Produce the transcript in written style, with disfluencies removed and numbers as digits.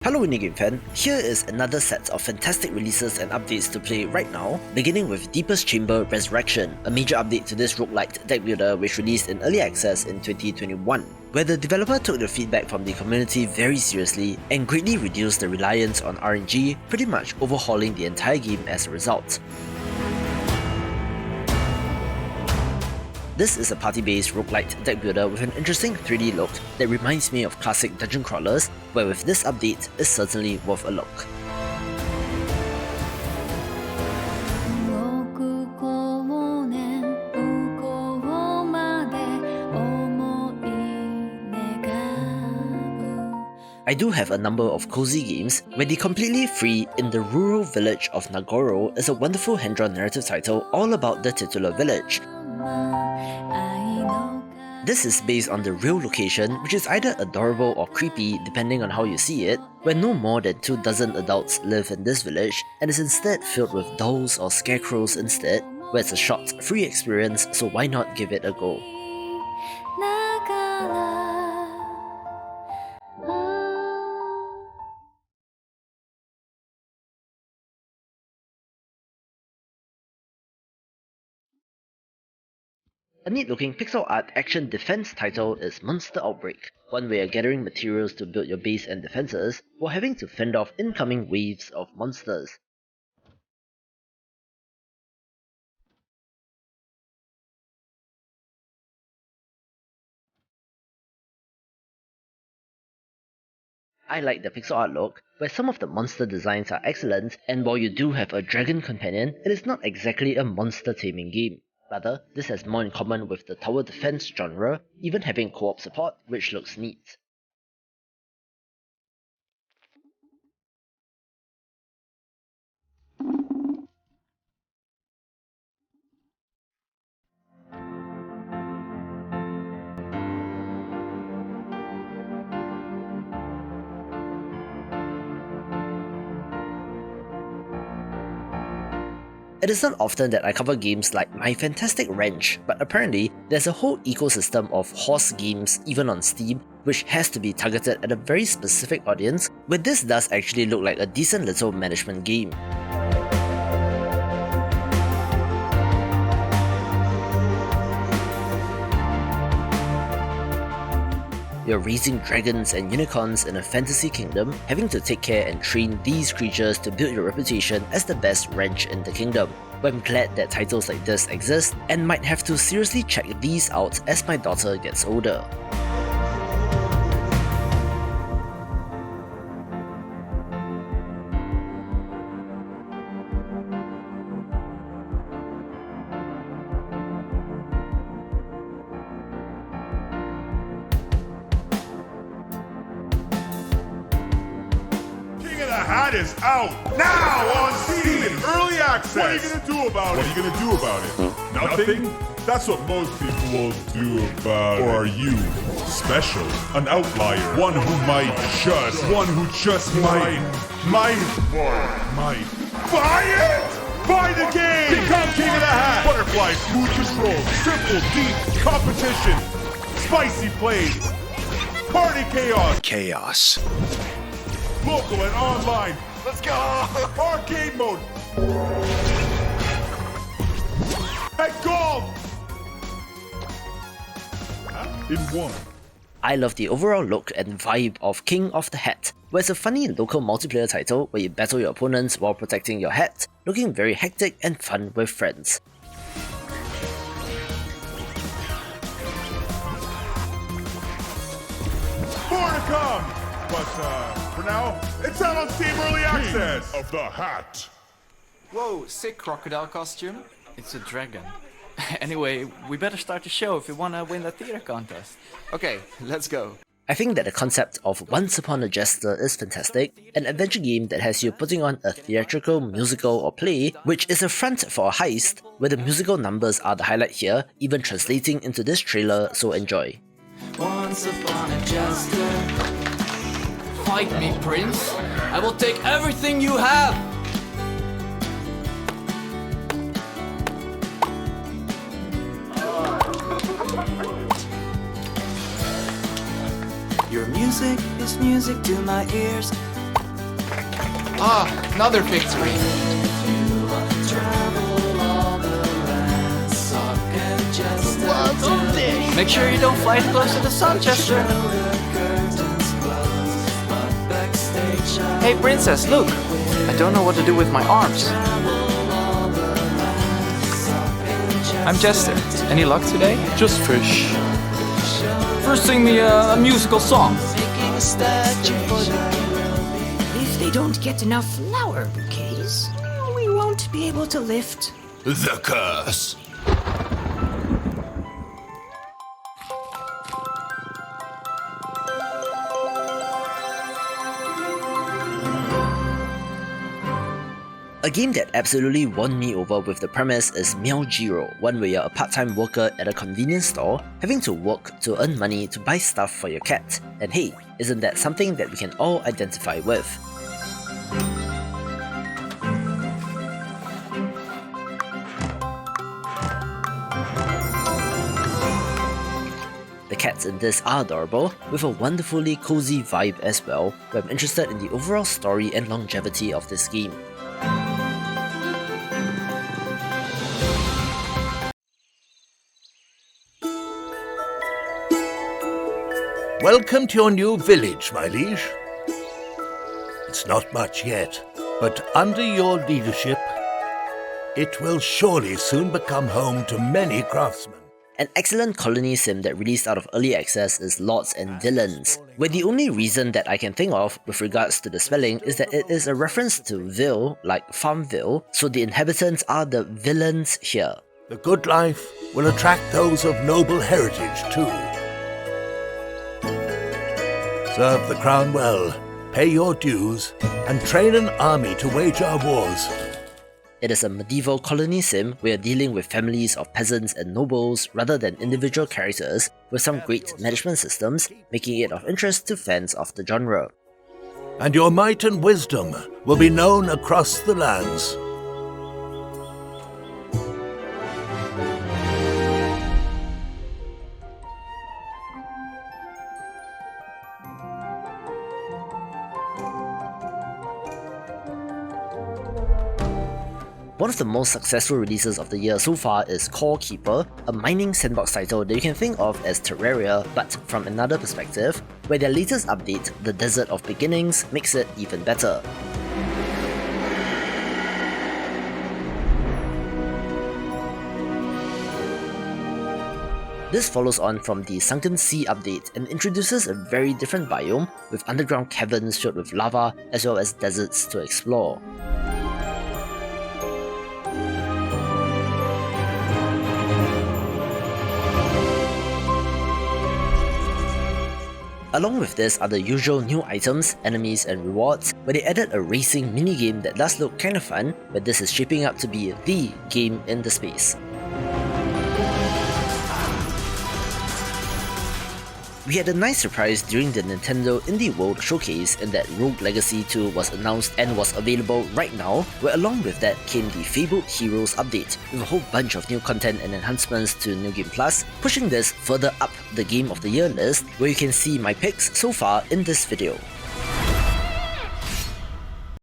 Hello Minigame fan, here is another set of fantastic releases and updates to play right now, beginning with Deepest Chamber Resurrection, a major update to this roguelite deck builder which released in early access in 2021, where the developer took the feedback from the community very seriously and greatly reduced the reliance on RNG, pretty much overhauling the entire game as a result. This is a party-based roguelite deck builder with an interesting 3D look that reminds me of classic dungeon crawlers, where with this update is certainly worth a look. I do have a number of cozy games where the completely free In the Rural Village of Nagoro is a wonderful hand-drawn narrative title all about the titular village. This is based on the real location, which is either adorable or creepy depending on how you see it, where no more than 24 adults live in this village and is instead filled with dolls or scarecrows instead, where it's a short, free experience, so why not give it a go. A neat-looking pixel art action defense title is Monster Outbreak, one where you're gathering materials to build your base and defenses, while having to fend off incoming waves of monsters. I like the pixel art look, where some of the monster designs are excellent, and while you do have a dragon companion, it is not exactly a monster taming game. Rather, this has more in common with the tower defense genre, even having co-op support, which looks neat. It is not often that I cover games like My Fantastic Wrench, but apparently there's a whole ecosystem of horse games even on Steam, which has to be targeted at a very specific audience, where this does actually look like a decent little management game. You're raising dragons and unicorns in a fantasy kingdom, having to take care and train these creatures to build your reputation as the best wrench in the kingdom. But I'm glad that titles like this exist, and might have to seriously check these out as my daughter gets older. The hat is out now on Steam in early access. What are you gonna do about it? Nothing? That's what most people will do about it. Or are you special? An outlier? One who just might buy it? Buy the game! Become King of the Hat! Butterfly, smooth control, simple, deep competition, spicy plays, party chaos. Local and online. Let's go! Arcade mode. And gold! In one. I love the overall look and vibe of King of the Hat, where it's a funny local multiplayer title where you battle your opponents while protecting your hat, looking very hectic and fun with friends. More to come! But for now, it's out on Steam Early Access! King of the Hat! Whoa, sick crocodile costume. It's a dragon. Anyway, we better start the show if we wanna win the theater contest. Okay, let's go. I think that the concept of Once Upon a Jester is fantastic, an adventure game that has you putting on a theatrical, musical or play, which is a front for a heist, where the musical numbers are the highlight here, even translating into this trailer, so enjoy. Once upon a jester. Fight me, Prince. I will take everything you have. Your music is music to my ears. Ah, another victory. Make sure you don't fly too close to the sun, Jester. Hey princess, look! I don't know what to do with my arms. I'm Jester. Any luck today? Just fish. First sing me a musical song. If they don't get enough flower bouquets, we won't be able to lift. The curse. A game that absolutely won me over with the premise is Meowjiro, one where you're a part-time worker at a convenience store, having to work to earn money to buy stuff for your cat. And hey, isn't that something that we can all identify with? The cats in this are adorable, with a wonderfully cozy vibe as well, but I'm interested in the overall story and longevity of this game. Welcome to your new village, my liege. It's not much yet, but under your leadership, it will surely soon become home to many craftsmen. An excellent colony sim that released out of early access is Lords and Villains, where the only reason that I can think of with regards to the spelling is that it is a reference to Ville, like Farmville, so the inhabitants are the villains here. The good life will attract those of noble heritage too. Serve the crown well, pay your dues, and train an army to wage our wars. It is a medieval colony sim where you're dealing with families of peasants and nobles rather than individual characters, with some great management systems, making it of interest to fans of the genre. And your might and wisdom will be known across the lands. One of the most successful releases of the year so far is Core Keeper, a mining sandbox title that you can think of as Terraria but from another perspective, where their latest update, The Desert of Beginnings, makes it even better. This follows on from the Sunken Sea update and introduces a very different biome with underground caverns filled with lava as well as deserts to explore. Along with this are the usual new items, enemies and rewards, where they added a racing minigame that does look kinda fun, but this is shaping up to be the game in the space. We had a nice surprise during the Nintendo Indie World Showcase in that Rogue Legacy 2 was announced and was available right now, where along with that came the Fabled Heroes update, with a whole bunch of new content and enhancements to New Game Plus, pushing this further up the Game of the Year list, where you can see my picks so far in this video.